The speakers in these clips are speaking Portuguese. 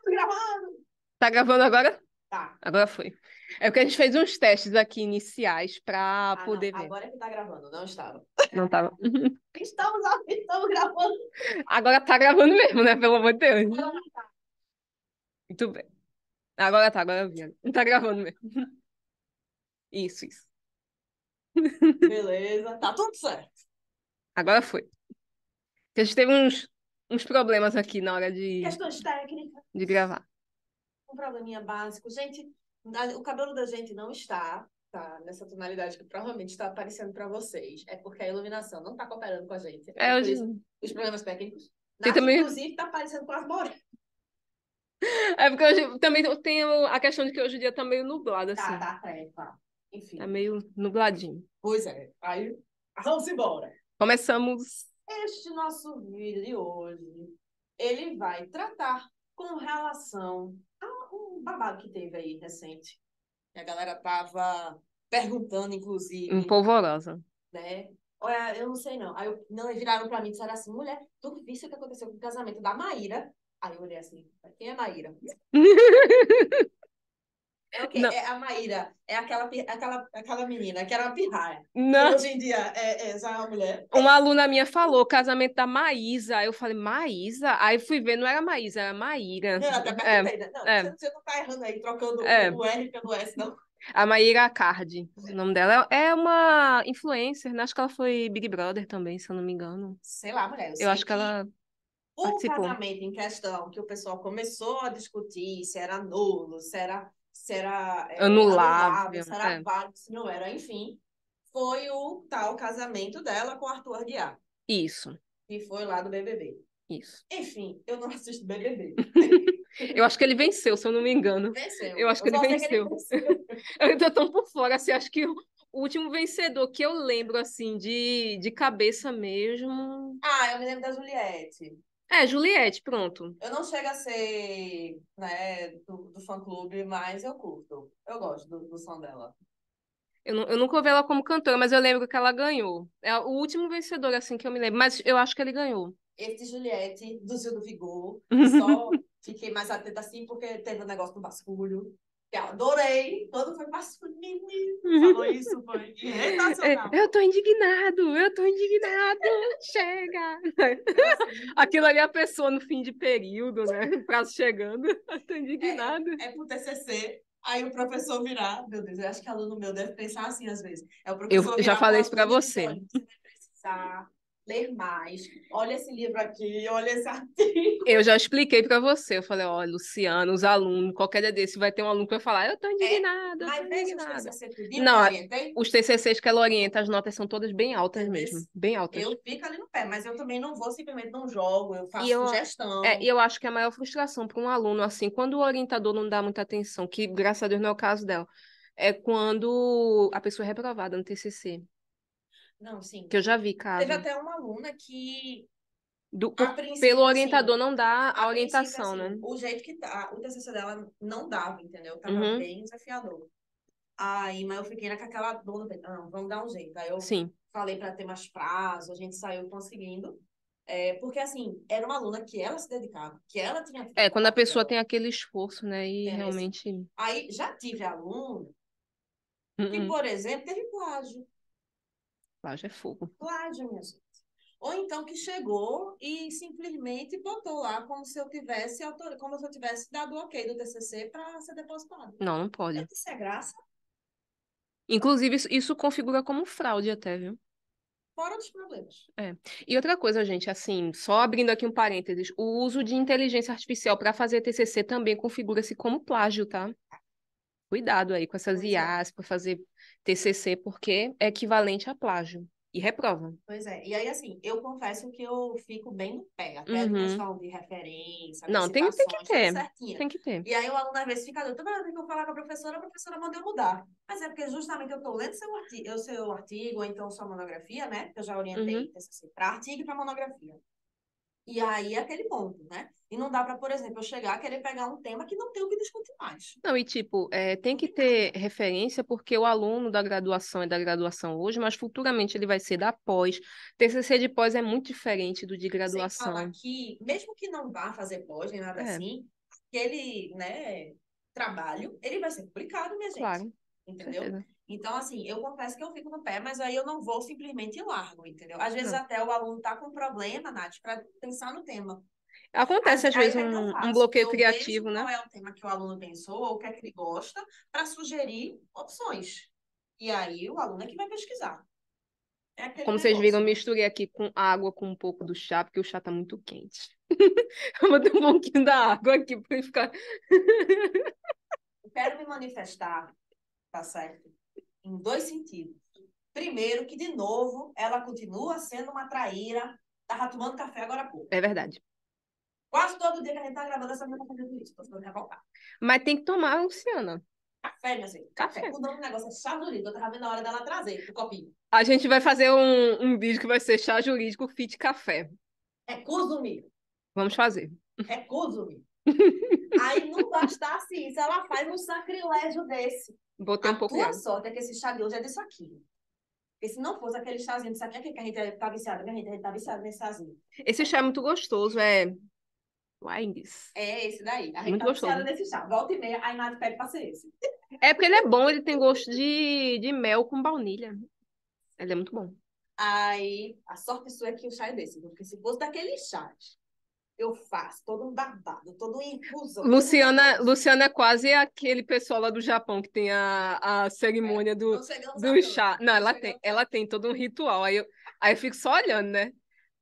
tô gravando. Tá gravando agora? Tá. Agora foi. É porque a gente fez uns testes aqui iniciais pra Ah, não. poder ver. Agora é que tá gravando. Não estava. Não tava. Estamos gravando. Agora tá gravando mesmo, né? Pelo amor de Deus. Muito bem. Agora tá, agora eu vi. Tá gravando mesmo. Isso. Beleza. Tá tudo certo. Agora foi. Porque a gente teve uns problemas aqui na hora Questões técnicas. de gravar. Um probleminha básico. Gente, o cabelo da gente não está, tá, nessa tonalidade que provavelmente está aparecendo para vocês. É porque a iluminação não está cooperando com a gente. É, É por hoje. isso os problemas técnicos. Tem Nath, também. inclusive, está aparecendo com as morenas. É porque hoje também tem a questão de que hoje o dia tá meio nublado, assim. Tá. Tá Enfim. meio nubladinho. Pois é. Aí, vamos embora. Começamos. Este nosso vídeo de hoje, ele vai tratar com relação a um babado que teve aí recente. A galera tava perguntando, inclusive, Empolvorosa. né? Olha, eu não sei não. Aí não, viraram pra mim e disseram assim, mulher, tu viste o que aconteceu com o casamento da Maíra? Aí eu olhei assim, quem é Maíra? É o quê? Não, É a Maíra, é aquela menina que era uma pirraia, que não. hoje em dia já é uma mulher. Uma aluna minha falou, casamento da Maísa. Aí eu falei, Maísa? Aí fui ver, não era Maísa, era Maíra. Eu até É, perguntei, né? Não, é, você não tá errando aí, trocando é. o R pelo S, não. A Maíra Cardi, o nome dela. É uma influencer, né? Acho que ela foi Big Brother também, se eu não me engano. Sei lá, mulher, eu Eu sei acho que que ela o participou. casamento em questão, que o pessoal começou a discutir se era nulo, se era anulável, Anulável. se era É, válido, se não era, enfim, foi o tal casamento dela com Arthur Aguiar, isso, que foi lá do BBB. isso. Enfim, eu não assisto BBB. Eu acho que ele venceu, se eu não me engano. Eu Venceu. acho Eu que ele só sei que ele venceu. venceu. Eu tô tão por fora, assim, acho que o último vencedor que eu lembro, assim, de cabeça mesmo. Ah, eu me lembro da Juliette. É, Juliette, pronto. Eu não chego a ser, né, do fã-clube, mas eu curto. Eu gosto do som dela. Eu nunca ouvi ela como cantora, mas eu lembro que ela ganhou. É o último vencedor, assim, que eu me lembro. Mas eu acho que ele ganhou. Esse Juliette, do Zil do Vigor, só fiquei mais atenta assim, porque teve o negócio do basculho, que eu adorei. Quando foi basculho, menino, falou isso, foi irritacional. Eu tô indignado, eu tô indignado. Chega! Eu assim, Aquilo ali é a pessoa no fim de período, né? Prazo chegando. Eu tô indignado. é pro TCC. Aí o professor virar, meu Deus, eu acho que aluno meu deve pensar assim às vezes. É o Eu professor já virar para o falei isso aluno pra e dizer, você. olha, você vai precisar ler mais. Olha esse livro aqui, olha esse artigo. Eu já expliquei pra você. Eu falei, ó, Luciano, os alunos, qualquer dia desse vai ter um aluno que vai falar, eu tô Mas veja os indignada. TCC tudinho que eu Não, orientei. os TCCs que ela orienta, as notas são todas bem altas Entendeu? mesmo, bem altas. Eu fico ali no pé, mas eu também não vou simplesmente não jogo, eu E faço eu, e sugestão. eu acho que a maior frustração para um aluno, assim, quando o orientador não dá muita atenção, que graças a Deus não é o caso dela, é quando a pessoa é reprovada no TCC. Não, sim. Que eu já vi Teve caso. até uma aluna que, Por, a pelo princípio, assim, orientador não dar a a princípio, orientação, assim, né? o jeito que tá, o TCC dela não dava, entendeu? Tava Uhum, bem desafiador. Aí, mas eu fiquei naquela dor no peito. Não, vamos dar um jeito. Aí eu sim. falei para ter mais prazo, a gente saiu conseguindo. É, porque, assim, era uma aluna que ela se dedicava, que ela tinha É, feito a quando a parte pessoa dela. tem aquele esforço, né? E Entendeu? realmente. Aí já tive aluno que, Uhum. por exemplo, teve plágio. Plágio é fogo. Plágio, minha gente. Ou então que chegou e simplesmente botou lá como se eu tivesse como se eu tivesse dado o ok do TCC para ser depositado. Não, não pode. Isso é graça, Inclusive, isso configura como fraude até, viu? fora dos problemas. É. E outra coisa, gente, assim, só abrindo aqui um parênteses, o uso de inteligência artificial para fazer TCC também configura-se como plágio, tá? Cuidado aí com essas Pois é. IAs para fazer TCC, porque é equivalente a plágio. E reprova. Pois é. E aí, assim, eu confesso que eu fico bem no pé, até de Uhum. questão de referência, das Não, tem que citações, tudo ter. certinho. Tem que ter. E aí o aluno às vezes fica doido, toda vez que eu falar com a professora manda eu mudar. Mas é porque justamente eu estou lendo seu artigo, ou então sua monografia, né? Que eu já orientei Uhum. TCC para artigo e para monografia. E aí é aquele ponto, né? E não dá para, por exemplo, eu chegar a querer pegar um tema que não tem o que discutir mais. Não, e tipo, tem Não que tem ter nada. referência, porque o aluno da graduação é da graduação hoje, mas futuramente ele vai ser da pós. TCC de pós é muito diferente do de Sem falar graduação. que, mesmo que não vá fazer pós nem nada É. assim, aquele, né, trabalho, ele vai ser publicado, minha gente. Claro, Entendeu? certeza. Então, assim, eu confesso que eu fico no pé, mas aí eu não vou simplesmente largo, entendeu? Às vezes Não. até o aluno tá com um problema, Nath, para pensar no tema. Acontece, às Aí vezes, o que é que eu um faço? bloqueio Eu vejo criativo, né? qual é o tema que o aluno pensou, ou o que é que ele gosta, para sugerir opções. E aí o aluno é que vai pesquisar. É aquele Como vocês viram, negócio, eu né? misturei aqui com água com um pouco do chá, porque o chá tá muito quente. Eu vou ter um pouquinho da água aqui para ficar. Eu quero me manifestar, tá certo? Em dois sentidos. Primeiro, que, de novo, ela continua sendo uma traíra. Tava tomando café agora há pouco. É verdade. Quase todo dia que a gente tá gravando, essa menina tá fazendo isso. Tô ficando revoltada. Mas tem que tomar, Luciana. Café, minha gente. Café. Café. O nome do negócio é chá jurídico. Eu tava vendo a hora dela trazer o copinho. A gente vai fazer um vídeo que vai ser chá jurídico fit café. Recusumi. Vamos fazer. Recusumi. Aí não bastasse isso, ela faz um sacrilégio desse. Botei A um pouco de tua água. sorte é que esse chá de hoje é disso aqui. Porque se não fosse aquele chazinho disso aqui, é que a gente tá viciada, minha gente, a gente tá viciada nesse chazinho. Esse chá é muito gostoso, é Wings. É esse daí. A gente Muito tá viciada gostoso. nesse chá. Volta e meia, a Nath pede pra ser esse. É porque ele é bom, ele tem gosto de mel com baunilha. Ele é muito bom. Aí, a sorte sua é que o chá é desse, porque se fosse daquele chá, eu faço todo um babado, todo um infusão, todo um negócio. Luciana é quase aquele pessoal lá do Japão que tem a É, cerimônia não chegamos a do tanto. chá. Não, Não chegamos a ela tem todo um ritual. Aí eu fico só olhando, né?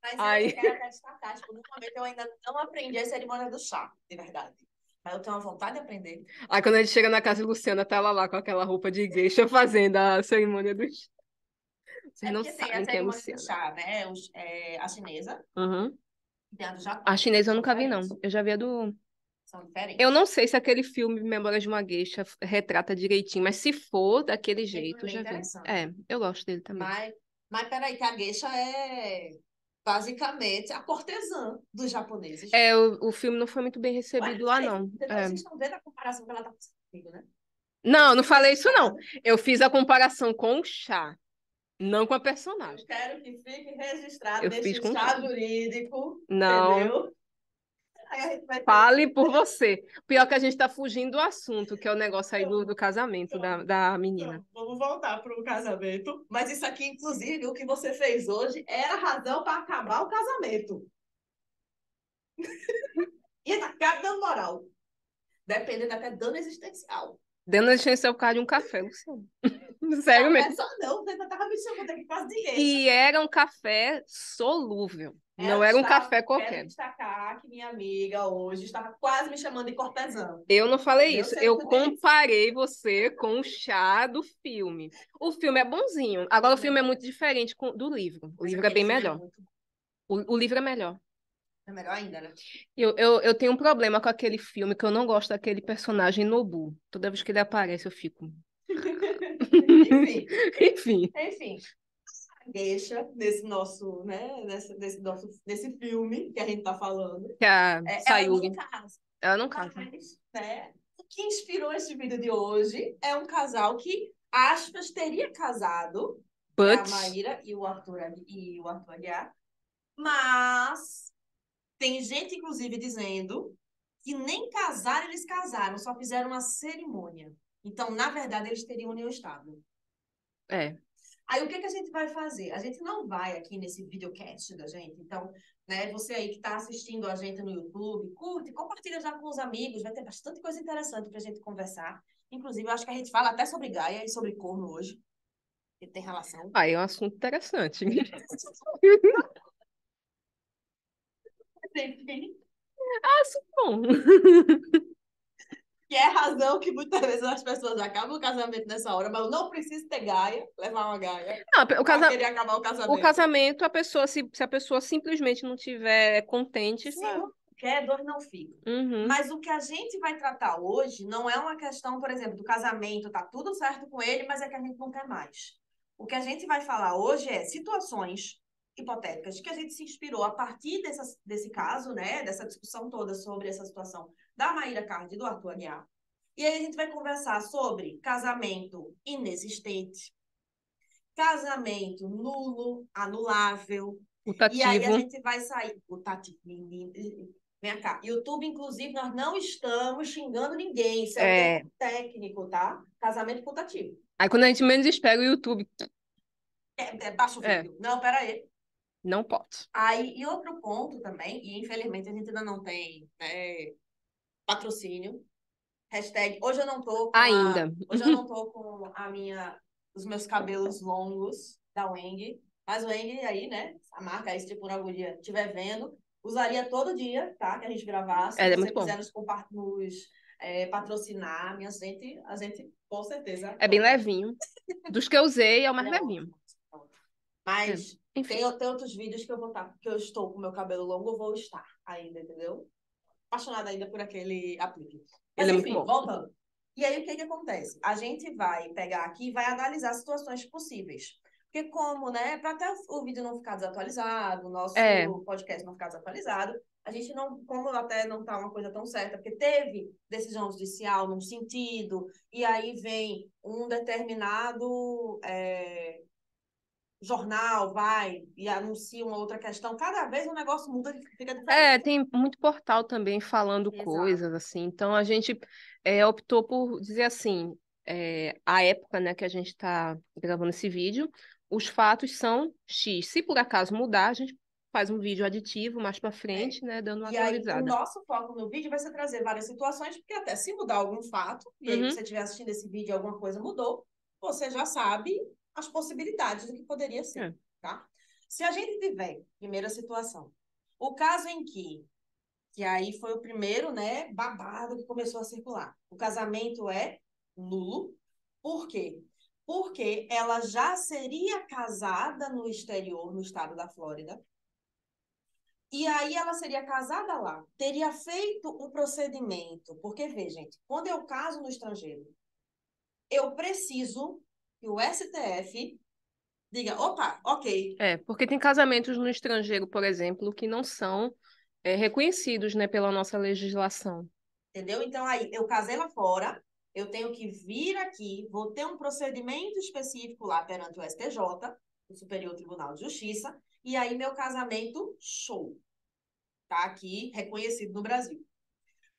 Mas eu Aí, quero até destacar, tipo, no momento eu ainda não aprendi a cerimônia do chá, de verdade. Mas eu tenho uma vontade de aprender. aí quando a gente chega na casa de Luciana, tá ela lá com aquela roupa de geisha fazendo a cerimônia do chá. Vocês É não porque tem a sabem quem é cerimônia do Luciana. chá, né? A chinesa Uhum. e tem a do A Japão. chinesa eu São nunca vi, não. diferentes. Eu já vi a do. São Eu diferentes. não sei se aquele filme Memórias de uma Geisha retrata direitinho, mas se for daquele Aquele filme jeito, é eu bem já vi. interessante. É, eu gosto dele também. Mas peraí, que a geisha é basicamente a cortesã dos japoneses. É, o filme não foi muito bem Ué, recebido não lá, falei. não. É. Vocês estão vendo a comparação que ela está fazendo comigo, né? Não, não Fique falei isso, não. registrado. Eu fiz a comparação com o chá, não com a Eu personagem. quero que fique registrado Eu fiz neste com o chá. chá jurídico, Não, entendeu? Aí a gente vai ter. fale por você. Pior que a gente tá fugindo do assunto, que é o negócio aí do Pronto, casamento pronto, da menina. pronto. Vamos voltar para o casamento. Mas isso aqui, inclusive, o que você fez hoje era razão para acabar o casamento. E tá dando moral. Dependendo até dano existencial. Dando a licença por causa de um café, Luciano. Sério Não, não mesmo. é só não. Você ainda tava me chamando aqui quase de geisha. E era um café solúvel. Não Ela era um estava, café quero qualquer. destacar que minha amiga hoje estava quase me chamando de cortesã. Eu não falei Entendeu? isso. Sendo Eu que o dele comparei você com o chá do filme. O filme é bonzinho. Agora, o filme é muito diferente do livro. O Mas livro é aquele bem filme é melhor. muito bom. O livro é melhor. É melhor ainda, né? Eu tenho um problema com aquele filme que eu não gosto daquele personagem Nobu. Toda vez que ele aparece, eu fico. Enfim, Enfim, enfim. Deixa nesse nosso, né? Nesse filme que a gente tá falando. que a Ela não Sayuri, casa. ela não casa. Mas, né? O que inspirou esse vídeo de hoje é um casal que, aspas, teria casado, que é a But, Maíra e o Arthur Aguiar, mas tem gente, inclusive, dizendo que nem casar eles casaram, só fizeram uma cerimônia. Então, na verdade, eles teriam união estável. é. Aí, o que que a gente vai fazer? A gente não vai aqui nesse videocast da gente. Então, né, você aí que está assistindo a gente no YouTube, curte, compartilha já com os amigos, vai ter bastante coisa interessante para a gente conversar. Inclusive, eu acho que a gente fala até sobre Gaia e sobre corno hoje, que tem relação. Aí é um assunto interessante. Enfim, Assunto bom. que é a razão que muitas vezes as pessoas acabam o casamento nessa hora, mas eu não preciso ter Gaia, levar uma Gaia, Não, para querer acabar o o casamento. casamento, a pessoa, se a pessoa simplesmente não tiver contente, Se um quer, dois não ficam. uhum, Mas o que a gente vai tratar hoje não é uma questão, por exemplo, do casamento, tá tudo certo com ele, mas é que a gente não quer mais. O que a gente vai falar hoje é situações hipotéticas que a gente se inspirou a partir desse caso, né, dessa discussão toda sobre essa situação da Maíra Card e do Arthur Aguiar. E aí a gente vai conversar sobre casamento inexistente, casamento nulo, anulável. E aí a putativo. gente vai sair. O Tati, menino. Vem cá. YouTube, inclusive, nós não estamos xingando ninguém. Isso é o É. termo técnico, tá? Casamento putativo. Aí quando a gente menos espera o YouTube. Baixa o É, vídeo. Não, peraí. não pode. Aí, e outro ponto também, e infelizmente a gente ainda não tem, né, patrocínio. Hashtag, Ainda. hoje eu não tô com os meus cabelos longos da Weng, mas o Weng aí, né, a marca aí, se por algum dia estiver vendo, usaria todo dia, tá, que a gente gravasse. Se É você muito bom. quiser patrocinar, a gente com certeza É bem topa. levinho. Dos que eu usei, é o mais É levinho. ótimo. É. Mas Enfim. tem outros vídeos que eu vou estar, que eu estou com o meu cabelo longo, eu vou estar ainda, entendeu? Apaixonada ainda por aquele aplique. Mas Ele é muito enfim, bom. voltando. E aí, o que que acontece? A gente vai pegar aqui e vai analisar situações possíveis. Porque como, né, para até o vídeo não ficar desatualizado, o É, nosso podcast não ficar desatualizado, a gente não, como até não tá uma coisa tão certa, porque teve decisão judicial num sentido, e aí vem um determinado jornal, vai e anuncia uma outra questão, cada vez o negócio muda e fica diferente. tem muito portal também falando Exato. coisas assim. Então a gente optou por dizer assim, a época, né, que a gente está gravando esse vídeo, os fatos são X. Se por acaso mudar, a gente faz um vídeo aditivo mais para É. frente, né, dando uma E aí, o atualizada. nosso foco no vídeo vai ser trazer várias situações, porque até se mudar algum fato, e aí Uhum. você estiver assistindo esse vídeo e alguma coisa mudou, você já sabe as possibilidades do que poderia ser, É. tá? Se a gente tiver, primeira situação, o caso em que aí foi o primeiro, né, babado que começou a circular. O casamento é nulo. Por quê? Porque ela já seria casada no exterior, no estado da Flórida, e aí ela seria casada lá, teria feito o procedimento, porque, vê, gente, quando eu caso no estrangeiro, eu preciso que o STF diga, opa, ok, Porque tem casamentos no estrangeiro, por exemplo, que não são reconhecidos, né, pela nossa legislação. entendeu? Então aí eu casei lá fora, eu tenho que vir aqui, vou ter um procedimento específico lá perante o STJ, o Superior Tribunal de Justiça, e aí meu casamento, show, tá aqui reconhecido no Brasil.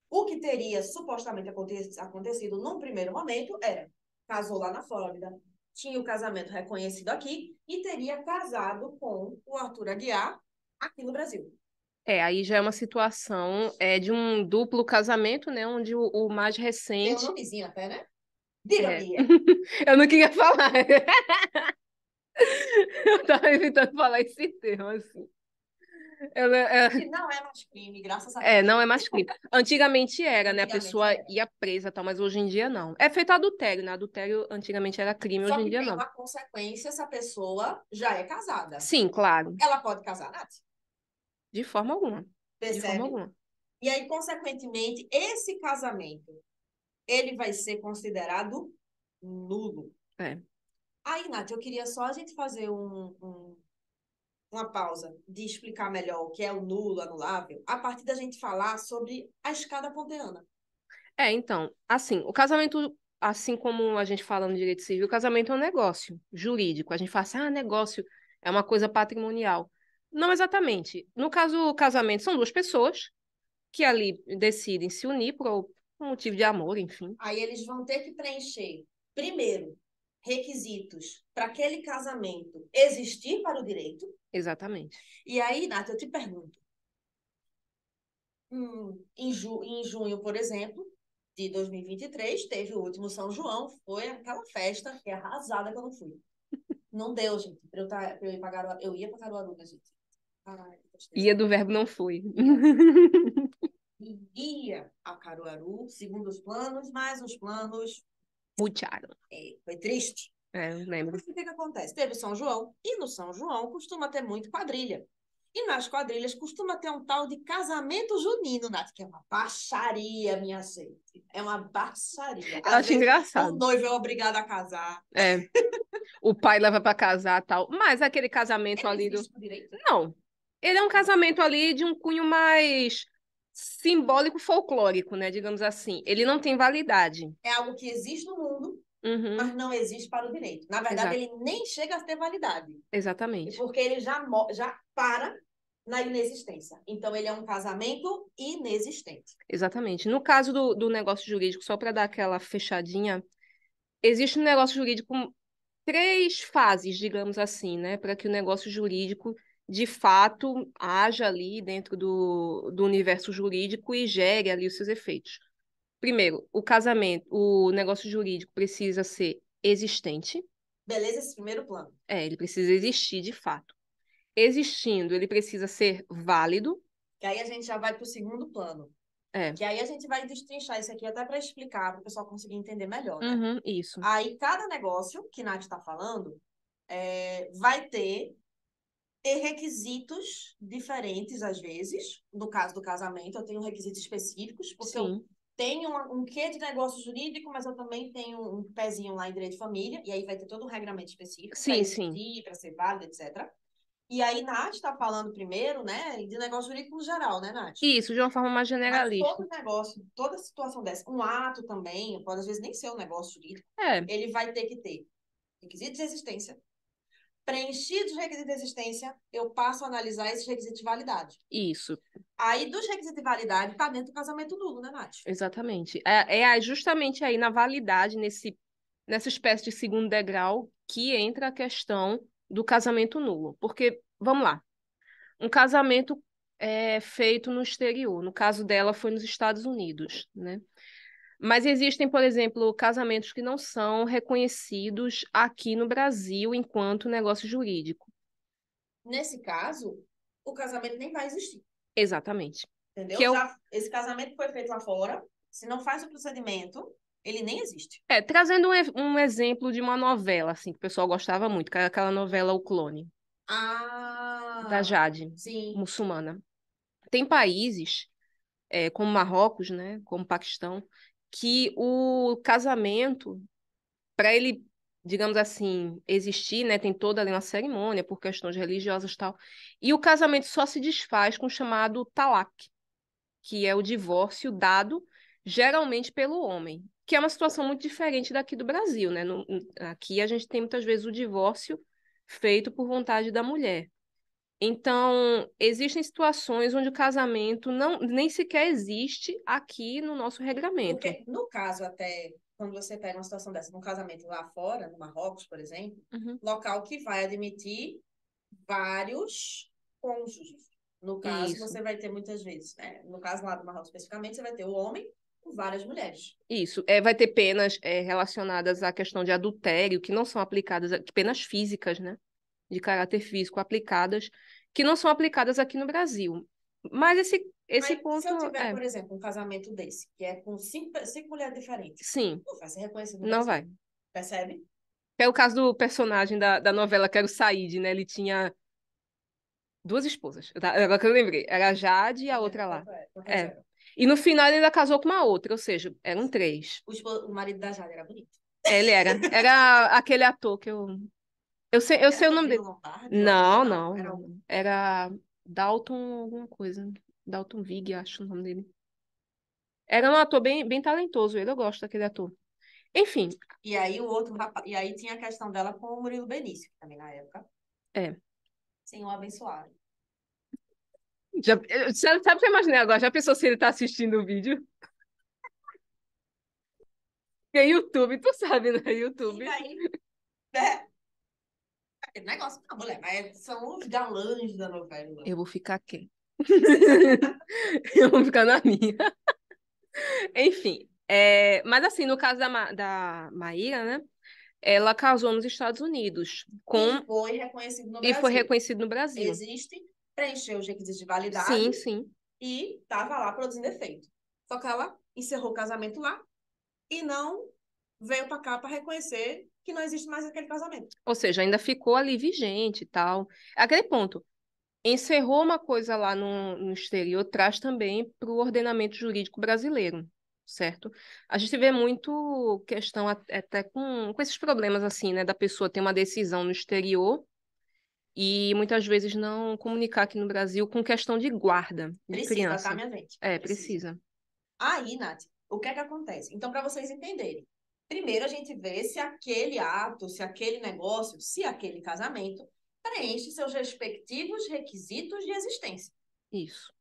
O que teria supostamente acontecido num primeiro momento era, casou lá na Flórida, tinha o casamento reconhecido aqui e teria casado com o Arthur Aguiar aqui no Brasil. Aí já é uma situação de um duplo casamento, né, onde o mais Tem um recente nomezinho até, né? Diga, é... Bia. Eu não queria falar. Eu tava evitando falar esse termo, assim. Eu, E não é mais crime, graças a não Deus. é mais crime. Antigamente era, né? A Antigamente pessoa era. ia presa, e tal, mas hoje em dia não. É feito adultério, né? Adultério antigamente era crime, hoje Só em que dia tem não. uma consequência se a pessoa já é casada. Sim, claro. Ela pode casar, Nath? De forma alguma. De forma Percebe? alguma. E aí, consequentemente, esse casamento, ele vai ser considerado nulo. É. Aí, Nath, eu queria só a gente fazer uma pausa de explicar melhor o que é o nulo, anulável, a partir da gente falar sobre a escada ponteriana. Então, assim, o casamento, assim como a gente fala no direito civil, o casamento é um negócio jurídico. A gente fala assim, negócio é uma coisa patrimonial. Não exatamente. No caso, o casamento são duas pessoas que ali decidem se unir por um motivo de amor, enfim. Aí eles vão ter que preencher, primeiro, requisitos para aquele casamento existir para o direito. Exatamente. E aí, Nath, eu te pergunto, em junho, por exemplo, de 2023, teve o último São João, foi aquela festa que é arrasada que eu não fui. Não deu, gente, pra eu ir para Caruaru. Eu ia para Caruaru, né, gente? Ai, que tristeza. Ia do verbo não fui. Ia a Caruaru, segundo os planos, mas os planos Mucharam. foi triste. Eu lembro. Porque o que que acontece? Teve São João, e no São João costuma ter muito quadrilha. E nas quadrilhas costuma ter um tal de casamento junino, Nath, que é uma baixaria, minha gente. É uma baixaria. Eu Às acho vezes o engraçado. noivo é obrigado a casar. É, o pai leva pra casar tal. Mas aquele casamento Ele ali do. existe no direito? Não. Ele é um casamento ali de um cunho mais simbólico folclórico, né? Digamos assim. Ele não tem validade. É algo que existe no mundo, Uhum, mas não existe para o direito. Na verdade, exato, ele nem chega a ter validade. E exatamente. porque ele já para na inexistência. Então, ele é um casamento inexistente. Exatamente. No caso do negócio jurídico, só para dar aquela fechadinha, existe um negócio jurídico com três fases, digamos assim, né? Para que o negócio jurídico, de fato, haja ali dentro do universo jurídico e gere ali os seus efeitos. Primeiro, o negócio jurídico precisa ser existente. Beleza? Esse primeiro plano. Ele precisa existir de fato. Existindo, ele precisa ser válido. Que aí a gente já vai para o segundo plano. É. Que aí a gente vai destrinchar isso aqui até para explicar, para o pessoal conseguir entender melhor, né? Uhum, isso. Aí cada negócio que Nath está falando vai ter requisitos diferentes às vezes. No caso do casamento, eu tenho requisitos específicos, porque Sim. eu tenho um quê de negócio jurídico, mas eu também tenho um pezinho lá em direito de família, e aí vai ter todo um regramento específico para Sim, sim. existir, para ser válido, etc. E aí, Nath está falando primeiro, né, de negócio jurídico no geral, né, Nath? Isso, de uma forma mais Mas generalista. todo negócio, toda situação dessa, um ato também, pode às vezes nem ser um negócio jurídico, É, ele vai ter que ter requisitos de existência. Preenchidos os requisitos de existência, eu passo a analisar esses requisitos de validade. isso, Aí, dos requisitos de validade, está dentro do casamento nulo, né, Nath? exatamente. Justamente aí na validade, nessa espécie de segundo degrau, que entra a questão do casamento nulo. Porque, vamos lá, um casamento é feito no exterior. No caso dela, foi nos Estados Unidos, né? Mas existem, por exemplo, casamentos que não são reconhecidos aqui no Brasil enquanto negócio jurídico. Nesse caso, o casamento nem vai existir, Exatamente. Que entendeu? é, Já, esse casamento foi feito lá fora, se não faz o procedimento, ele nem existe. trazendo um exemplo de uma novela, assim, que o pessoal gostava muito, que era aquela novela O Clone, da Ah, Jade, sim. muçulmana. Tem países, como Marrocos, né, como Paquistão, que o casamento, para ele, digamos assim, existir, né, tem toda ali uma cerimônia por questões religiosas e tal, e o casamento só se desfaz com o chamado talak, que é o divórcio dado geralmente pelo homem, que é uma situação muito diferente daqui do Brasil, né? Aqui a gente tem muitas vezes o divórcio feito por vontade da mulher. Então, existem situações onde o casamento não nem sequer existe aqui no nosso regramento. Porque, no caso, até quando você pega uma situação dessa, num casamento lá fora, no Marrocos, por exemplo, Uhum. local que vai admitir vários cônjuges. No caso, Isso, você vai ter muitas vezes, né? No caso lá do Marrocos especificamente, você vai ter o homem com várias mulheres. isso. Vai ter penas relacionadas à questão de adultério, que não são aplicadas, penas físicas, né? De caráter físico aplicadas, que não são aplicadas aqui no Brasil. Mas esse Aí, se ponto eu tiver, por exemplo, um casamento desse, que é com cinco mulheres diferentes, sim, não vai ser reconhecido no não Brasil. vai. Percebe? É o caso do personagem da novela, que era o Said, né? Ele tinha duas esposas. Agora que eu lembrei. Era a Jade e a Não lembro outra lá. quantas É. eram. E no final ele ainda casou com uma outra, ou seja, eram três. O marido da Jade era bonito. Ele era aquele ator que eu Era sei o nome Rodrigo dele. Lombardi, eu acho. Não, Não, não, era não. o... Era Dalton alguma coisa. Dalton Vig, acho o nome dele. Era um ator bem talentoso, eu gosto daquele ator. Enfim, E aí o outro rapaz... E aí tinha a questão dela com o Murilo Benício, que também na época. é. Senhor abençoado. Sabe o que eu imaginei agora? Já pensou se ele tá assistindo o vídeo? Porque YouTube, tu sabe, né? E YouTube. aí, né? Aquele negócio, não, mulher, mas são os galãs da novela. Eu vou ficar quieto. Eu vou ficar na minha. Enfim, mas assim, no caso da Maíra, né? Ela casou nos Estados Unidos E foi reconhecido no e foi Brasil. reconhecido no Brasil. Existe, preencheu os requisitos de Sim, validade sim. e estava lá produzindo efeito. Só que ela encerrou o casamento lá e não veio para cá para reconhecer que não existe mais aquele casamento. Ou seja, ainda ficou ali vigente e tal. Aquele ponto. Encerrou uma coisa lá no exterior, traz também para o ordenamento jurídico brasileiro, certo? A gente vê muito questão até com esses problemas assim, né? Da pessoa ter uma decisão no exterior e muitas vezes não comunicar aqui no Brasil com questão de guarda de Precisa, tá, criança. minha gente? Precisa. Precisa. Aí, Nath, o que é que acontece? Então, para vocês entenderem, primeiro a gente vê se aquele ato, se aquele negócio, se aquele casamento preenche seus respectivos requisitos de existência. Isso.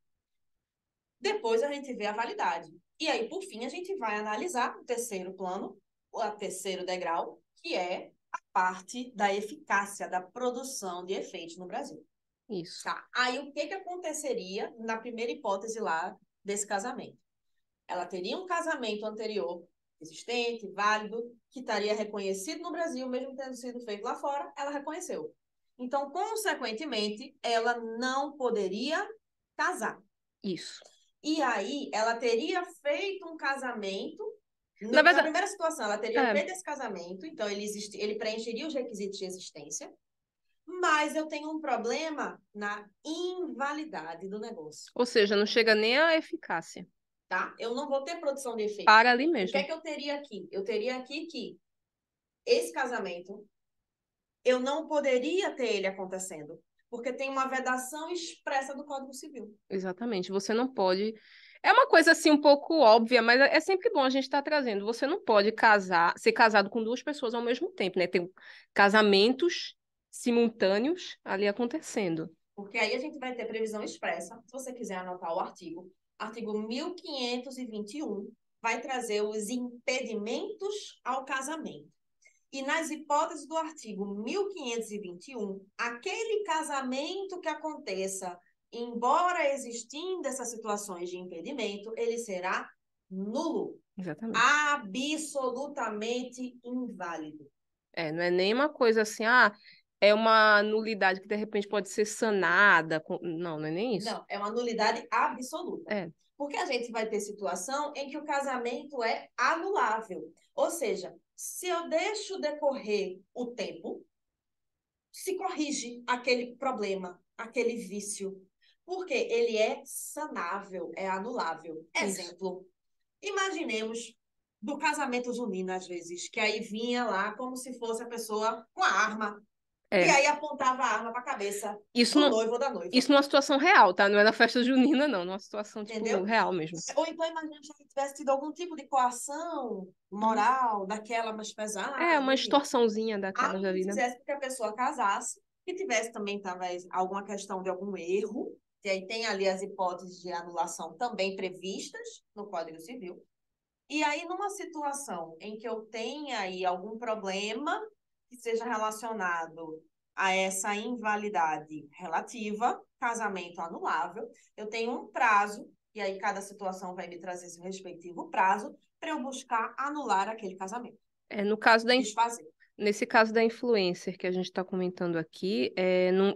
Depois a gente vê a validade. E aí, por fim, a gente vai analisar o terceiro plano, o terceiro degrau, que é a parte da eficácia da produção de efeitos no Brasil. Isso. Tá. Aí, o que aconteceria na primeira hipótese lá desse casamento? Ela teria um casamento anterior existente, válido, que estaria reconhecido no Brasil, mesmo tendo sido feito lá fora, ela reconheceu. Então, consequentemente, ela não poderia casar. Isso. E aí, ela teria feito um casamento. Na verdade, primeira situação, ela teria feito esse casamento, então ele preencheria os requisitos de existência, mas eu tenho um problema na invalidade do negócio. Ou seja, não chega nem à eficácia. Tá? Eu não vou ter produção de efeito. Para ali O mesmo. que é que eu teria aqui? Eu teria aqui que esse casamento, eu não poderia ter ele acontecendo, porque tem uma vedação expressa do Código Civil. Exatamente. Você não pode. É uma coisa assim um pouco óbvia, mas é sempre bom a gente estar trazendo. Você não pode ser casado com duas pessoas ao mesmo tempo, né? Tem casamentos simultâneos ali acontecendo. Porque aí a gente vai ter previsão expressa. Se você quiser anotar o artigo 1521 vai trazer os impedimentos ao casamento. E nas hipóteses do artigo 1521, aquele casamento que aconteça, embora existindo essas situações de impedimento, ele será nulo. Exatamente. Absolutamente inválido. Não é nem uma coisa assim, é uma nulidade que de repente pode ser sanada. Não, não é nem isso. Não, é uma nulidade absoluta. É. Porque a gente vai ter situação em que o casamento é anulável. Ou seja, se eu deixo decorrer o tempo, se corrige aquele problema, aquele vício. Porque ele é sanável, é anulável. Exemplo, imaginemos do casamento junino, às vezes, que aí vinha lá como se fosse a pessoa com a arma. E aí apontava a arma para a cabeça do noivo ou da noiva. Isso numa situação real, tá? Não é na festa junina, não. Numa situação, tipo, real mesmo. Ou então, imagina se tivesse tido algum tipo de coação moral, daquela mais pesada. Uma extorsãozinha daquela da vida. Fizesse com que a pessoa casasse, que tivesse também, talvez, alguma questão de algum erro, e aí tem ali as hipóteses de anulação também previstas no Código Civil. E aí, numa situação em que eu tenha aí algum problema que seja relacionado a essa invalidade relativa, casamento anulável, eu tenho um prazo, e aí cada situação vai me trazer seu respectivo prazo, para eu buscar anular aquele casamento. No caso desfazer. Nesse caso da influencer que a gente está comentando aqui,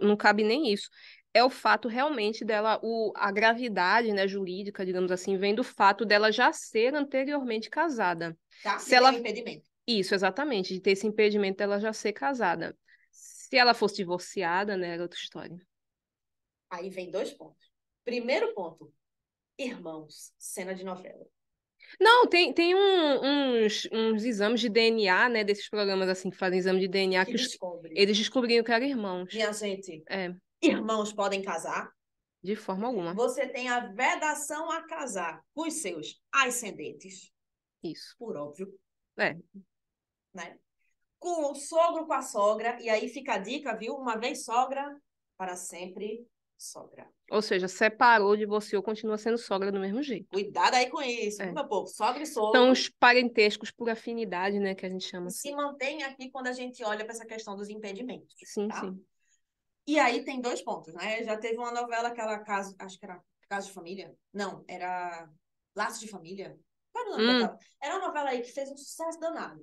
não cabe nem isso. É o fato realmente dela, a gravidade, né, jurídica, digamos assim, vem do fato dela já ser anteriormente casada. Tá? Se ela... tem impedimento. Isso, exatamente, de ter esse impedimento dela já ser casada. Se ela fosse divorciada, né, era outra história. Aí vem 2 pontos. Primeiro ponto, irmãos, cena de novela. Não, tem uns exames de DNA, né, desses programas assim que fazem exame de DNA que eles descobriram que eram irmãos. Minha gente, irmãos podem casar? De forma alguma. Você tem a vedação a casar com os seus ascendentes. Isso. Por óbvio. Né? Com o sogro, com a sogra, e aí fica a dica, viu? Uma vez sogra, para sempre sogra. Ou seja, separou, divorciou, continua sendo sogra do mesmo jeito. Cuidado aí com isso, meu povo. Sogra e sogro. São os parentescos por afinidade, né, que a gente chama assim. Se mantém aqui quando a gente olha para essa questão dos impedimentos. Sim, tá? sim. E aí tem 2 pontos, né? Já teve uma novela, aquela Caso, acho que era Caso de Família. Não, era Laços de Família. Qual era o nome daquela? Era uma novela aí que fez um sucesso danado.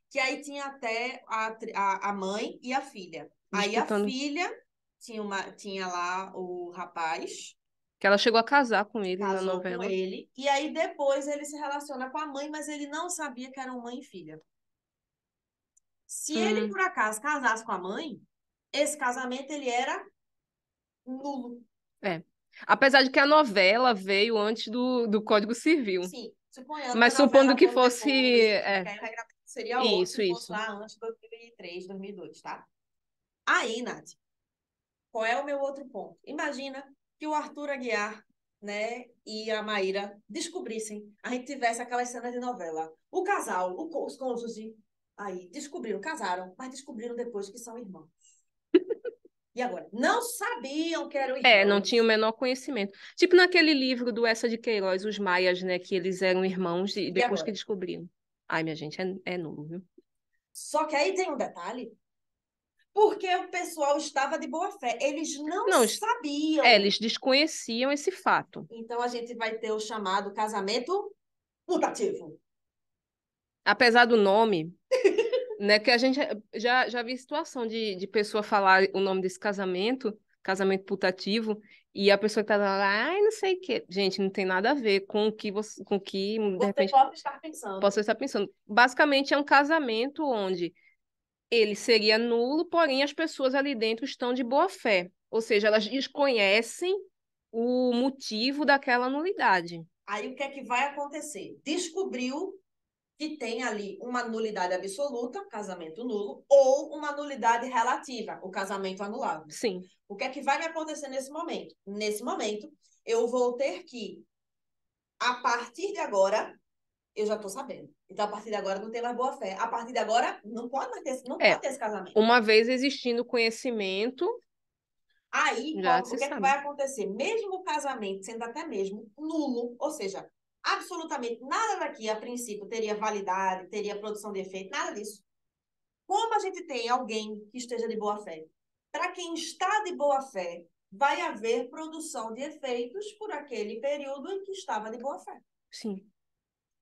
Que aí tinha até a mãe e a filha. Aí a filha tinha lá o rapaz. Que ela chegou a casar com ele na Casou novela. com ele. E aí depois ele se relaciona com a mãe, mas ele não sabia que eram mãe e filha. Se ele, por acaso, casasse com a mãe, esse casamento ele era nulo. Apesar de que a novela veio antes do Código Civil. Sim, suponhando mas que a supondo que depois, fosse. seria outro se fosse lá antes de 2003, 2002, tá? Aí, Nath, qual é o meu outro ponto? Imagina que o Arthur Aguiar, né, e a Maíra descobrissem, a gente tivesse aquelas cenas de novela. O casal, os cônjuges, aí descobriram, casaram, mas descobriram depois que são irmãos. E agora? Não sabiam que eram Não irmãos. tinha o menor conhecimento. Tipo naquele livro do Essa de Queiroz, os maias, né, que eles eram irmãos e E depois que agora? descobriram. Ai, minha gente, é nulo, viu? Só que aí tem um detalhe. Porque o pessoal estava de boa fé. Eles não Não, sabiam. eles desconheciam esse fato. Então a gente vai ter o chamado casamento putativo. Apesar do nome, né, que a gente já vi situação de pessoa falar o nome desse casamento putativo, e a pessoa que tá lá, ai, não sei o quê. Gente, não tem nada a ver com o que você, com o que, de Você repente, pode estar pensando. possa estar pensando. Basicamente, é um casamento onde ele seria nulo, porém as pessoas ali dentro estão de boa fé. Ou seja, elas desconhecem o motivo daquela nulidade. Aí o que é que vai acontecer? Descobriu que tem ali uma nulidade absoluta, casamento nulo, ou uma nulidade relativa, o casamento anulado. Sim. O que é que vai me acontecer nesse momento? Nesse momento, eu vou ter que, a partir de agora, eu já estou sabendo. Então, a partir de agora, não tem mais boa fé. A partir de agora, não pode mais ter, não pode É, ter esse casamento. uma vez existindo conhecimento, Aí, já o se que é que vai sabe. acontecer? Mesmo o casamento sendo até mesmo nulo, ou seja, absolutamente nada daqui, a princípio, teria validade, teria produção de efeito, nada disso. Como a gente tem alguém que esteja de boa fé? Para quem está de boa fé, vai haver produção de efeitos por aquele período em que estava de boa fé. Sim.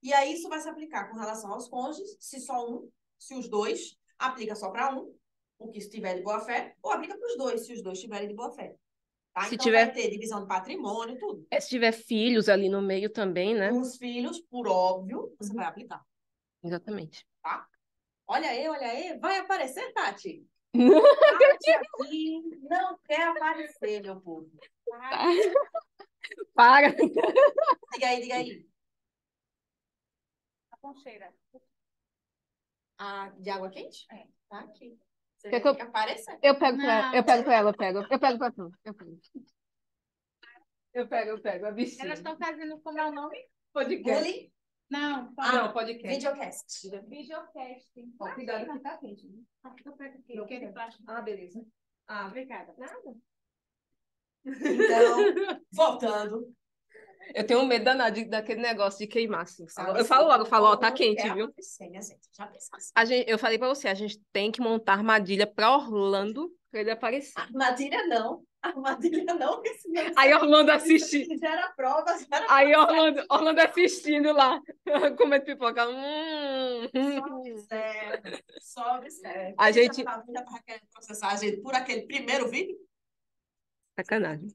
E aí isso vai se aplicar com relação aos cônjuges, se só um, se os dois, aplica só para um, o que estiver de boa fé, ou aplica para os dois, se os dois estiverem de boa fé. Tá? Se Então vai tiver, ter divisão de patrimônio, tudo. se tiver filhos ali no meio também, né? Os filhos, por óbvio, você Uhum. vai aplicar. Exatamente. Tá? Olha aí, vai aparecer, Tati. Tati aqui não quer aparecer, meu povo. Para. Diga aí, diga aí. A poncheira. Ah, de água quente? É. Tá aqui. Você Quer vai que ter que aparecer. eu pego pra ela, Não. eu pego pra ela, eu pego pra tu. Eu pego, a bichinha. Elas estão fazendo como é o nome? Podcast. Bullying? Não, Não, podcast. Videocast. videocast. Ó, cuidado que tá quente. Né? Eu pego aqui, Não aquele quero. plástico. Ah, beleza. Ah, Obrigada. nada. Então, voltando. Eu tenho medo danado daquele negócio de queimar, assim, sabe? Sabe, Eu falo logo, eu falo, ó, tá não quente, quer viu? acontecer, minha gente. Já pensasse. Eu falei pra você, a gente tem que montar armadilha pra Orlando pra ele aparecer. Armadilha não. Armadilha não, porque senão Aí Orlando isso assiste. gera prova, gera Aí Orlando assistindo lá, comendo pipoca. Só observa, só observa. A Ele gente. já tava querendo processar a gente por aquele primeiro vídeo? Sacanagem.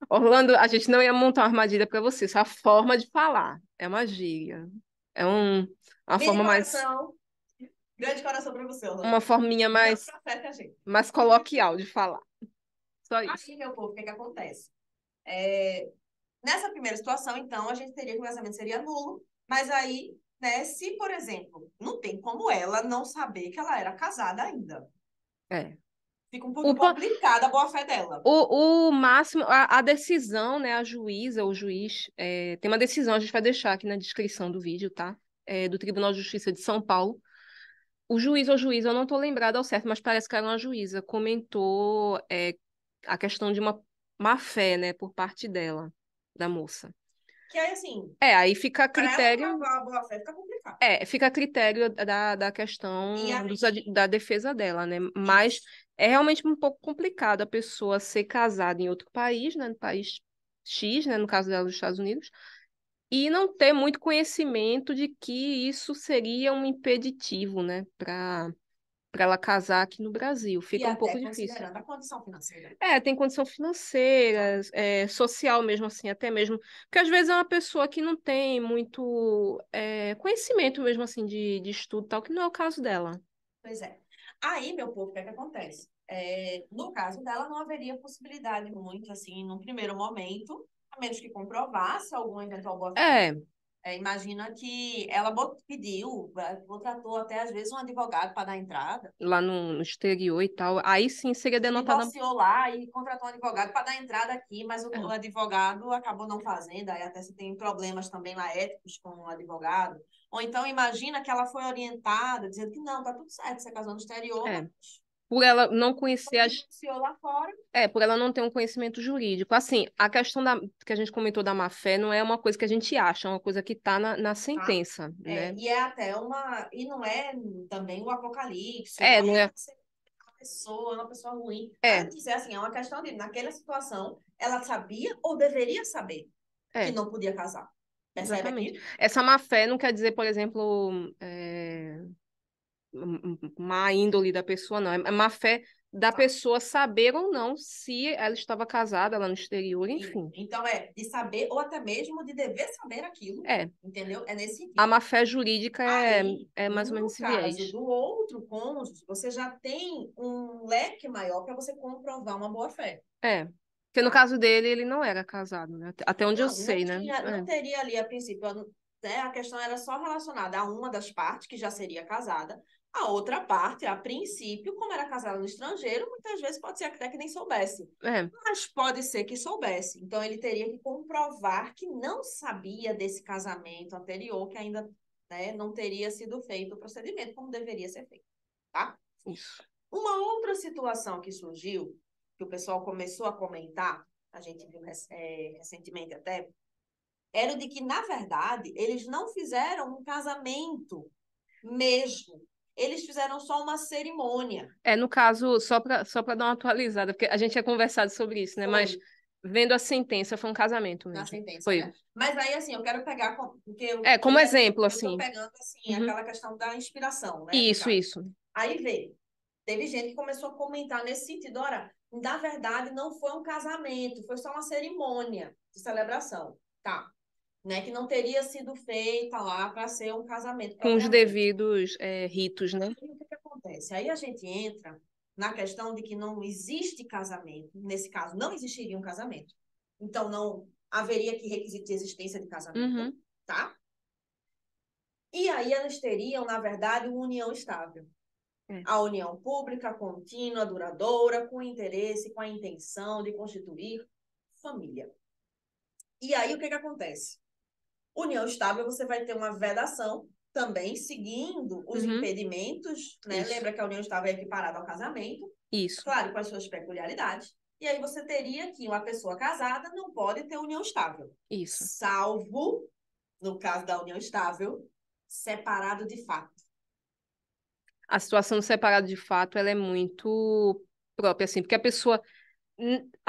Orlando, a gente não ia montar uma armadilha pra você, só a forma de falar. É uma gíria. É uma Mini forma mais. coração, grande coração pra você, Uma Orlando. forminha Não mais, processa a gente. mais coloquial de falar. Só isso. Aí, meu povo, o que que acontece? É, nessa primeira situação, então, a gente teria que o casamento seria nulo, mas aí, né, se, por exemplo, não tem como ela não saber que ela era casada ainda. É. Fica um pouquinho O, po- complicada a boa-fé dela. o máximo, a decisão, né? A juíza, o juiz, tem uma decisão, a gente vai deixar aqui na descrição do vídeo, tá? Do Tribunal de Justiça de São Paulo. O juiz ou juíza, eu não estou lembrada ao certo, mas parece que era uma juíza, comentou a questão de uma má-fé, né, por parte dela, da moça. Que aí, assim, Aí fica a para ela critério. provar a boa-fé fica complicado. Fica a critério da questão E aí, da defesa dela, né? Mas isso. é realmente um pouco complicado a pessoa ser casada em outro país, né? No país X, né? No caso dela, dos Estados Unidos, e não ter muito conhecimento de que isso seria um impeditivo, né? Para ela casar aqui no Brasil. E Fica um até pouco difícil. considerando a condição financeira. Tem condição financeira, social mesmo, assim, até mesmo. Porque às vezes é uma pessoa que não tem muito conhecimento mesmo, assim, de estudo e tal, que não é o caso dela. Pois é. Aí, meu povo, o que é que acontece? No caso dela, não haveria possibilidade muito, assim, num primeiro momento, a menos que comprovasse algum eventual boa-fé. É, Imagina que ela pediu, contratou até às vezes um advogado para dar entrada, lá no exterior e tal. Aí sim seria se denotada. divorciou lá e contratou um advogado para dar entrada aqui, mas o É, advogado acabou não fazendo, aí até se tem problemas também lá éticos com o advogado. Ou então imagina que ela foi orientada, dizendo que não, tá tudo certo, você casou no exterior, é. mas por ela não conhecer as. Denunciou lá fora. Por ela não ter um conhecimento jurídico. Assim, a questão que a gente comentou da má-fé não é uma coisa que a gente acha, é uma coisa que está na Tá? sentença, né? E é até uma. E não é também o apocalipse, Não não é é. uma pessoa ruim. É, Ela dizer assim, é uma questão de, naquela situação, ela sabia ou deveria saber que é, não podia casar. Percebe exatamente. aqui? Essa má-fé não quer dizer, por exemplo, má índole da pessoa, não. É má-fé da pessoa saber ou não se ela estava casada lá no exterior, enfim. Então, é de saber, ou até mesmo de dever saber aquilo, É. entendeu? É nesse sentido. A má-fé jurídica Aí, é mais ou menos no esse caso viés. do outro cônjuge, você já tem um leque maior para você comprovar uma boa-fé. Porque no caso dele, ele não era casado, né? Até onde eu Não, sei, né? não teria ali, a princípio, né, a questão era só relacionada a uma das partes, que já seria casada. A outra parte, a princípio, como era casada no estrangeiro, muitas vezes pode ser até que nem soubesse. É, Mas pode ser que soubesse. Então, ele teria que comprovar que não sabia desse casamento anterior, que ainda, né, não teria sido feito o procedimento como deveria ser feito, tá? isso. Uma outra situação que surgiu, que o pessoal começou a comentar, a gente viu recentemente até, era o de que, na verdade, eles não fizeram um casamento mesmo. Eles fizeram só uma cerimônia. No caso, só para dar uma atualizada, porque a gente tinha conversado sobre isso, né? Mas Foi vendo a sentença, foi um casamento na mesmo. sentença, Foi. né? Mas aí, assim, eu quero pegar, porque Como exemplo, eu estou assim. pegando, assim, Uhum. aquela questão da inspiração, né, no Isso, caso. isso. Aí veio. Teve gente que começou a comentar nesse sentido. Ora, na verdade, não foi um casamento, foi só uma cerimônia de celebração. Tá. Né? Que não teria sido feita lá para ser um casamento Com os propriamente. devidos ritos, né? E o que acontece? Aí a gente entra na questão de que não existe casamento. Nesse caso, não existiria um casamento. Então, não haveria que requisito de existência de casamento, Uhum. tá? E aí elas teriam, na verdade, uma união estável. É. A união pública, contínua, duradoura, com interesse, com a intenção de constituir família. E aí o que acontece? União estável, você vai ter uma vedação também seguindo os Uhum. impedimentos, né? Isso. Lembra que a união estável é equiparada ao casamento, Isso. claro, com as suas peculiaridades. E aí você teria que uma pessoa casada não pode ter união estável, Isso. salvo, no caso da união estável, separado de fato. A situação do separado de fato, ela é muito própria, assim, porque a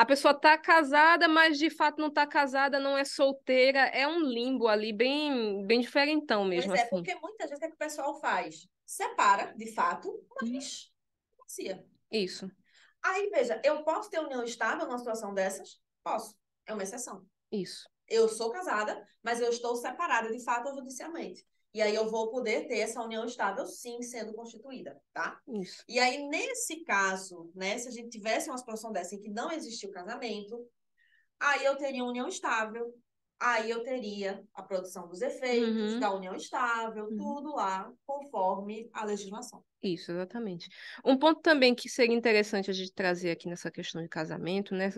pessoa tá casada, mas de fato não tá casada, não é solteira, é um limbo ali bem, bem diferentão Pois mesmo, é, assim. porque muitas vezes o que, é que o pessoal faz? Separa, de fato, Uhum. mas divorcia. Isso, Aí, veja, eu posso ter união estável numa situação dessas? Posso. É uma exceção. isso, Eu sou casada, mas eu estou separada de fato ou judicialmente. E aí eu vou poder ter essa união estável, sim, sendo constituída, tá? isso. E aí, nesse caso, né, se a gente tivesse uma situação dessa em que não existia o casamento, aí eu teria união estável, aí eu teria a produção dos efeitos Uhum. da união estável, Uhum. tudo lá conforme a legislação. Isso, exatamente. Um ponto também que seria interessante a gente trazer aqui nessa questão de casamento, né?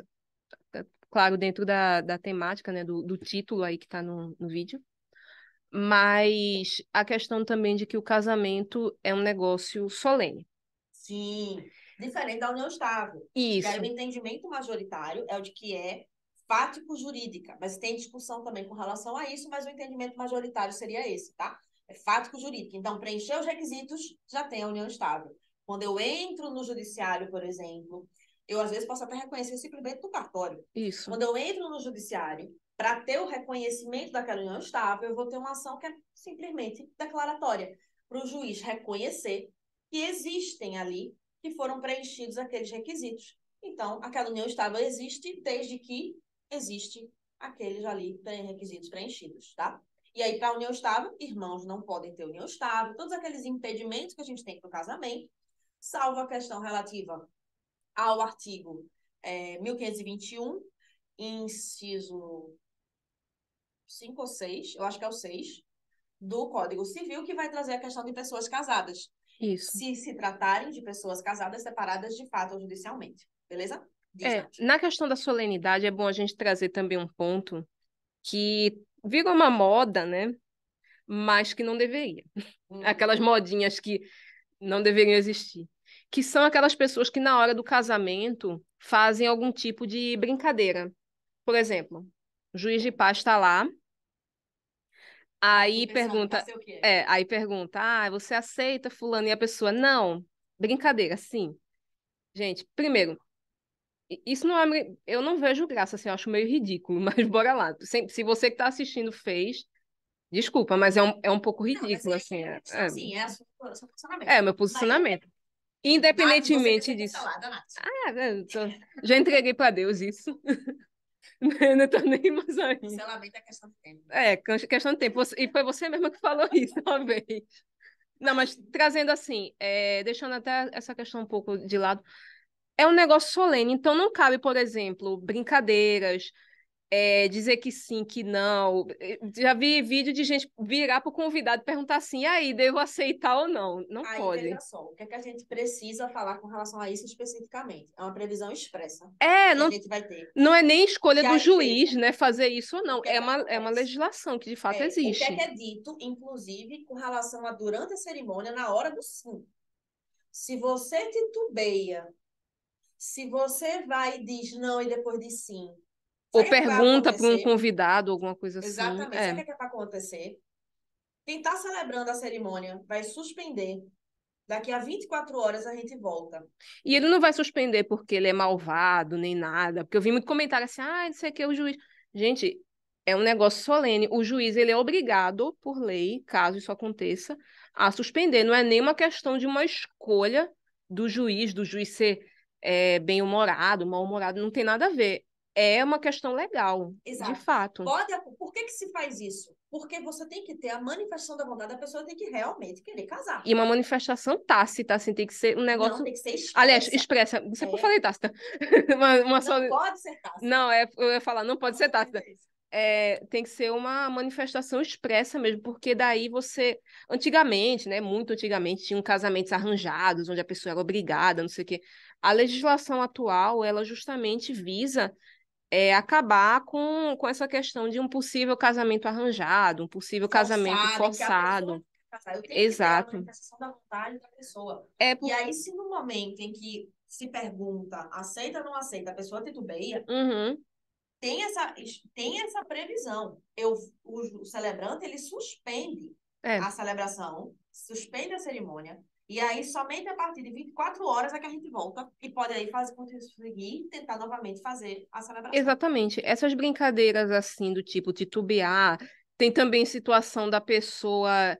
Claro, dentro da temática, né? Do título aí que está no vídeo. Mas a questão também de que o casamento é um negócio solene. Sim, diferente da união estável. E aí o Isso, entendimento majoritário é o de que é fático-jurídica, mas tem discussão também com relação a isso, mas o entendimento majoritário seria esse, tá? É fático-jurídica. Então, preencher os requisitos, já tem a união estável. Quando eu entro no judiciário, por exemplo, eu às vezes posso até reconhecer simplesmente no cartório. isso, Quando eu entro no judiciário, para ter o reconhecimento daquela união estável, eu vou ter uma ação que é simplesmente declaratória, para o juiz reconhecer que existem ali, que foram preenchidos aqueles requisitos. Então, aquela união estável existe desde que existe aqueles ali requisitos preenchidos, tá? E aí, para a união estável, irmãos não podem ter união estável, todos aqueles impedimentos que a gente tem para o casamento, salvo a questão relativa ao artigo 1521, inciso 5 ou 6, eu acho que é o 6, do Código Civil, que vai trazer a questão de pessoas casadas. isso. Se tratarem de pessoas casadas separadas de fato ou judicialmente. Beleza? Diz, Nath. Na questão da solenidade, é bom a gente trazer também um ponto que virou uma moda, né? Mas que não deveria. Hum. Aquelas modinhas que não deveriam existir. que são aquelas pessoas que na hora do casamento fazem algum tipo de brincadeira. Por exemplo, o juiz de paz está lá, aí O pessoal não pergunta, sei o que é. aí pergunta, você aceita fulano? E a pessoa, não, brincadeira, sim. Gente, primeiro, isso não é, eu não vejo graça, assim, eu acho meio ridículo, mas bora lá. Se você que está assistindo fez, desculpa, mas é um pouco Não, mas ridículo, é assim, que é questão assim, é o seu posicionamento. é o meu Mas eu, posicionamento. Nath, você Independentemente defende essa disso. lado, Nath. Já entreguei para Deus isso. Não tô nem mais aí. Cancelamento é questão de tempo. É, questão de tempo. E foi você mesma que falou isso uma vez. Não, mas trazendo assim, deixando até essa questão um pouco de lado, é um negócio solene, então não cabe, por exemplo, brincadeiras, dizer que sim, que não. Já vi vídeo de gente virar para o convidado e perguntar assim, e aí, devo aceitar ou não? Não Aí, pode. veja só, o que é que a gente precisa falar com relação a isso especificamente? É uma previsão expressa que a Não, gente vai ter. não é nem escolha E do aí, juiz, veja, né, fazer isso ou o não. que é É que uma acontece? legislação que de fato O que existe. é dito, inclusive, com relação a durante a cerimônia, na hora do sim. Se você titubeia, se você vai e diz não e depois diz sim, Ou sabe o que é que vai pergunta para um acontecer? convidado, alguma coisa assim. Exatamente, sabe o que é que vai acontecer? Quem está celebrando a cerimônia vai suspender. Daqui a 24 horas a gente volta. E ele não vai suspender porque ele é malvado, nem nada. Porque eu vi muito comentário assim, não sei o que, o juiz. Gente, é um negócio solene. O juiz, ele é obrigado, por lei, caso isso aconteça, a suspender. Não é nenhuma questão de uma escolha do juiz ser bem-humorado, mal-humorado, não tem nada a ver. É uma questão legal, de Exato. fato. Por que que se faz isso? Porque você tem que ter a manifestação da vontade da pessoa, tem que realmente querer casar. E uma manifestação tácita, assim, tem que ser um Não, negócio. tem que ser Aliás, expressa. expressa. Não sei por que eu É, falei tácita. Uma só. não pode ser tácita. Não, eu ia falar, não pode Não ser pode tácita. ser isso. Tem que ser uma manifestação expressa mesmo, porque daí você. Antigamente, né? Muito antigamente, tinham casamentos arranjados, onde a pessoa era obrigada, não sei o quê. A legislação atual, ela justamente visa acabar com essa questão de um possível casamento arranjado, um possível casamento Forçada, em que a pessoa forçado. quer casar. Eu tenho que ter a Exato. manifestação da vontade da pessoa. É E por... aí, se no momento em que se pergunta, aceita ou não aceita, a pessoa titubeia, Uhum. tem essa previsão. O celebrante, ele suspende É. a celebração, suspende a cerimônia, e aí somente a partir de 24 horas é que a gente volta e pode aí conseguir tentar novamente fazer a celebração. Exatamente. Essas brincadeiras assim do tipo titubear, tem também situação da pessoa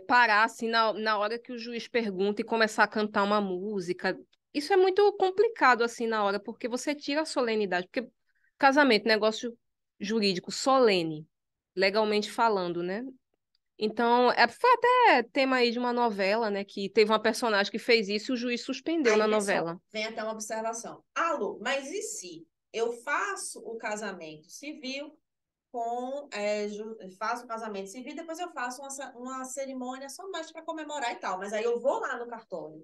parar assim na hora que o juiz pergunta e começar a cantar uma música. Isso é muito complicado assim na hora, porque você tira a solenidade, porque casamento, negócio jurídico solene, legalmente falando, né? Então, foi até tema aí de uma novela, né? Que teve uma personagem que fez isso e o juiz suspendeu na Aí, pessoal, novela. vem até uma observação. Alô, mas e se eu faço o casamento civil faço o casamento civil, depois eu faço uma cerimônia só mais para comemorar e tal. Mas aí eu vou lá no cartório,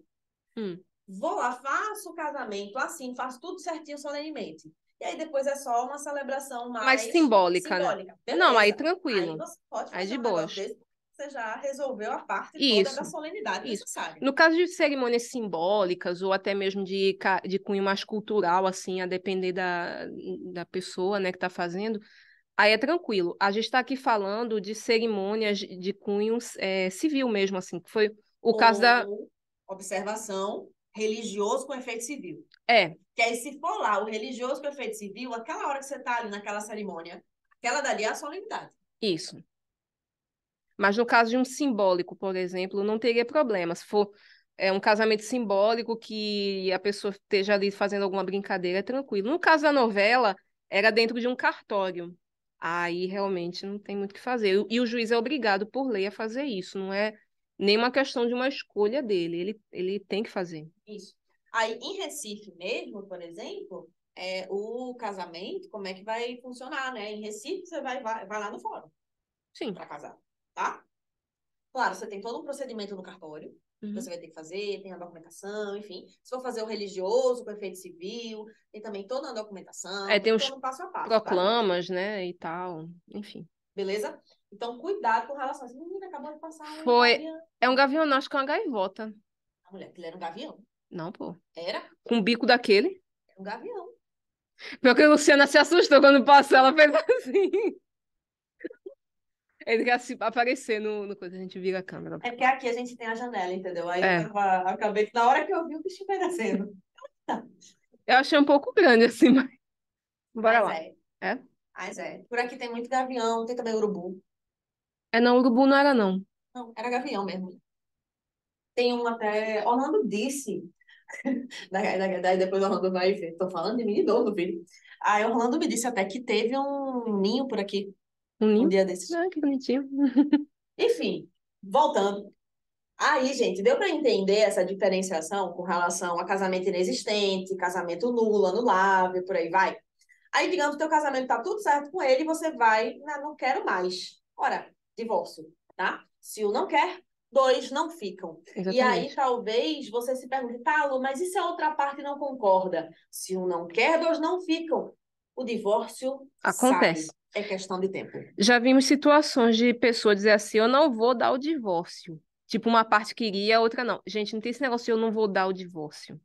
Hum. vou lá, faço o casamento assim, faço tudo certinho solenemente. E aí depois é só uma celebração Mais mais simbólica, né? simbólica. Não, aí Beleza. Aí tranquilo. você pode Aí fazer de um negócio boas. desse, porque você já resolveu a parte toda da Isso, solenidade isso. necessária. No caso de cerimônias simbólicas ou até mesmo de cunho mais cultural, assim, a depender da pessoa, né, que está fazendo, aí é tranquilo. A gente está aqui falando de cerimônias de cunho civil mesmo, assim, que foi o caso da... Ou observação, religioso com efeito civil. É, Que aí, se for lá o religioso com efeito civil, aquela hora que você está ali naquela cerimônia, aquela dali é a solenidade. isso. Mas no caso de um simbólico, por exemplo, não teria problema. Se for um casamento simbólico que a pessoa esteja ali fazendo alguma brincadeira, é tranquilo. No caso da novela, era dentro de um cartório. Aí realmente não tem muito o que fazer. E o juiz é obrigado por lei a fazer isso. Não é nenhuma questão de uma escolha dele. Ele tem que fazer. Isso. Aí, em Recife mesmo, por exemplo, o casamento, como é que vai funcionar, né? Em Recife, você vai lá no fórum Sim. para casar, tá? Claro, você tem todo um procedimento no cartório, que Uhum. você vai ter que fazer, tem a documentação, enfim. Se for fazer o religioso com efeito civil, tem também toda a documentação, Tem tem os todo um passo a passo, tá? proclamas, né, e tal. Enfim. Beleza? Então, cuidado com relação a isso. Menina, acabou de passar um Foi... gavião. É um gavião, não, acho que é uma gaivota. A mulher, aquilo era um gavião. Não, pô. Era Com o bico daquele. um gavião. Pior que a Luciana se assustou quando passou, ela fez assim. Ele quer se aparecer no coisa, a gente vira a câmera. É porque aqui a gente tem a janela, entendeu? Aí É, acabei que na hora que eu vi o bicho aparecendo. eu achei um pouco grande assim, mas bora Mas lá. é, É? mas é. Por aqui tem muito gavião, tem também urubu. É não, urubu não era não. Não, era gavião mesmo. Tem um até. Orlando disse. Daí depois Orlando vai ver. Tô falando de mim de novo, filho. Aí Orlando me disse até que teve um ninho por aqui Um um ninho? dia desses. Ah, que bonitinho. Enfim, voltando. Aí, gente, deu para entender essa diferenciação com relação a casamento inexistente, casamento nulo, anulável, por aí vai. Aí, digamos que teu casamento tá tudo certo com ele e você vai, não quero mais. Ora, divórcio, tá? Se o não quer, dois não ficam. E aí, Exatamente. talvez você se pergunte, tá, Lu, mas e se a outra parte não concorda? Se um não quer, dois não ficam. O divórcio sai. Acontece. É questão de tempo. Já vimos situações de pessoa dizer assim, eu não vou dar o divórcio. Tipo, uma parte queria, a outra não. Gente, não tem esse negócio de eu não vou dar o divórcio.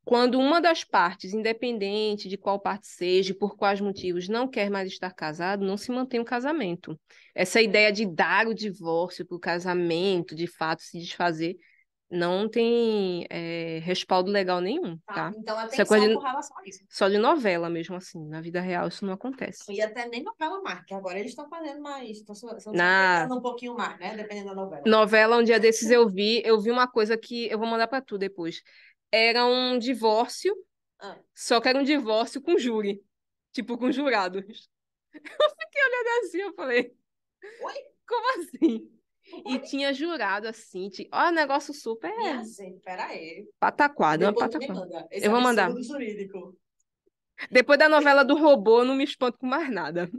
Quando uma das partes, independente de qual parte seja, e por quais motivos, não quer mais estar casado, não se mantém o casamento. Essa ideia de dar o divórcio para o casamento, de fato, se desfazer, não tem respaldo legal nenhum, Tá? tá? Então, Isso é coisa atenção com relação a isso. só de novela mesmo, assim. Na vida real, isso não acontece. E até nem novela mais, que agora eles estão fazendo mais, estão só Na pegando um pouquinho mais, né? Dependendo da novela. novela, um dia desses eu vi uma coisa que eu vou mandar para tu depois. Era um divórcio, Ah, só que era um divórcio com júri. Tipo, com jurados. Fiquei olhando assim, eu falei, oi? como assim? Não E pode? tinha jurado assim, ó, negócio super Minha gente, peraí. pataquado, uma Depois tu me pataquada. manda esse Eu vou mandar. absurdo jurídico. Depois da novela do robô, eu não me espanto com mais nada.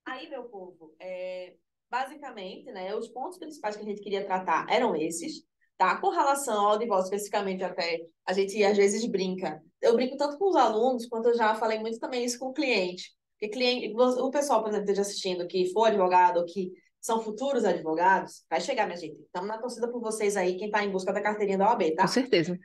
Aí, meu povo, basicamente, né, os pontos principais que a gente queria tratar eram esses, tá? Com relação ao divórcio, especificamente até, a gente às vezes brinca. Eu brinco tanto com os alunos, quanto eu já falei muito também isso com o cliente. Porque cliente, o pessoal, por exemplo, que esteja assistindo, que for advogado, ou que são futuros advogados, vai chegar, minha gente. Estamos na torcida por vocês aí, quem está em busca da carteirinha da OAB, Com tá? certeza.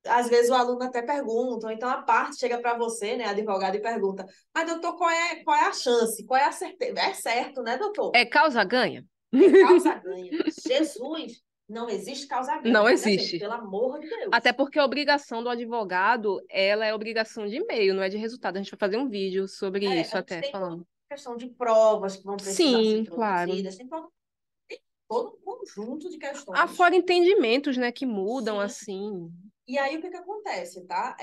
Às vezes o aluno até pergunta, ou então a parte chega para você, né, advogado, e pergunta: mas, doutor, qual é a chance? Qual é a certeza? É certo, né, doutor? É causa-ganha? É causa-ganha. Jesus, não existe causa-ganha, Não tá, minha gente? existe. Pelo amor de Deus. Até porque a obrigação do advogado, ela é obrigação de e-mail, não é de resultado. A gente vai fazer um vídeo sobre isso A gente até, tem toda falando. uma questão de provas que vão precisar ser Sim, claro. produzidas, tem todo um conjunto de questões. Afora entendimentos, né, que mudam, Sim. assim. E aí, o que que acontece, tá?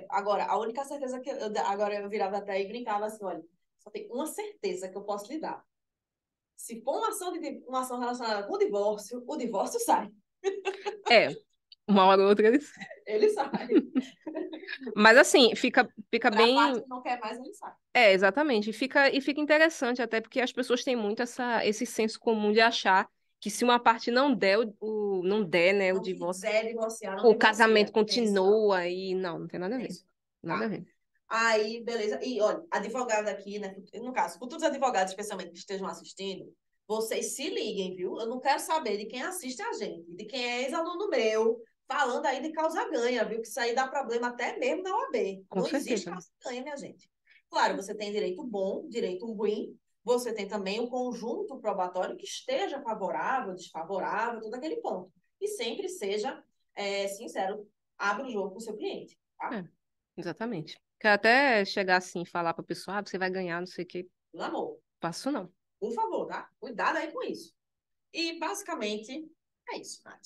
Agora, a única certeza que agora eu virava até e brincava assim: olha, só tem uma certeza que eu posso lhe dar. Se for uma ação relacionada com o divórcio sai. É, uma hora ou outra eles... Ele sai. Mas assim, fica Para a parte bem... que não quer mais, ele sai. É, exatamente. E fica interessante até porque as pessoas têm muito esse senso comum de achar que se uma parte não der, não der, né, o Não divórcio, quiser divorciar, não o casamento divorcia. Tem isso, não. continua e não tem nada a Tem ver. isso, Nada a tá? ver. Aí, beleza. E, olha, advogado aqui, né? No caso, futuros advogados, especialmente, que estejam assistindo, vocês se liguem, viu? Eu não quero saber de quem assiste a gente, de quem é ex-aluno meu, falando aí de causa-ganha, viu? Que isso aí dá problema até mesmo na OAB. Com Não existe certeza. causa-ganha, minha gente. Claro, você tem direito bom, direito ruim, você tem também o conjunto probatório que esteja favorável, desfavorável, todo aquele ponto. E sempre seja sincero, abra o jogo com o seu cliente, tá? É, exatamente. Quer até chegar assim e falar pra pessoa, você vai ganhar, não sei o quê. Pelo amor. Faço não. Por favor, tá? Cuidado aí com isso. E basicamente é isso, Nath.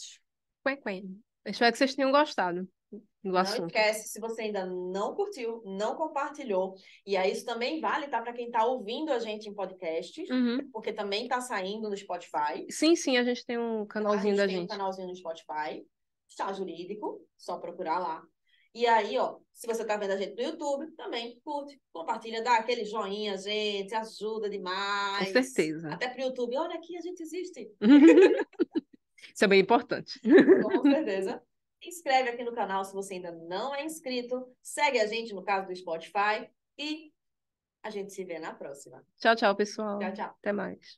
Quen, quen. Espero que vocês tenham gostado do Não assunto. esquece, se você ainda não curtiu, não compartilhou. E aí isso também vale, tá? Para quem tá ouvindo a gente em podcasts, Uhum. porque também tá saindo no Spotify. Sim, sim, a gente tem um Tá? A canalzinho gente da tem um gente. canalzinho no Spotify, Chá Jurídico, só procurar lá. E aí, ó, se você tá vendo a gente no YouTube, também curte, compartilha, dá aquele joinha, gente, ajuda Com demais. certeza. Até pro YouTube, olha aqui, a gente existe. Isso é bem importante. Com certeza. Se inscreve aqui no canal se você ainda não é inscrito. Segue a gente no caso do Spotify. E a gente se vê na próxima. Tchau, tchau, pessoal. Tchau, tchau. Até mais.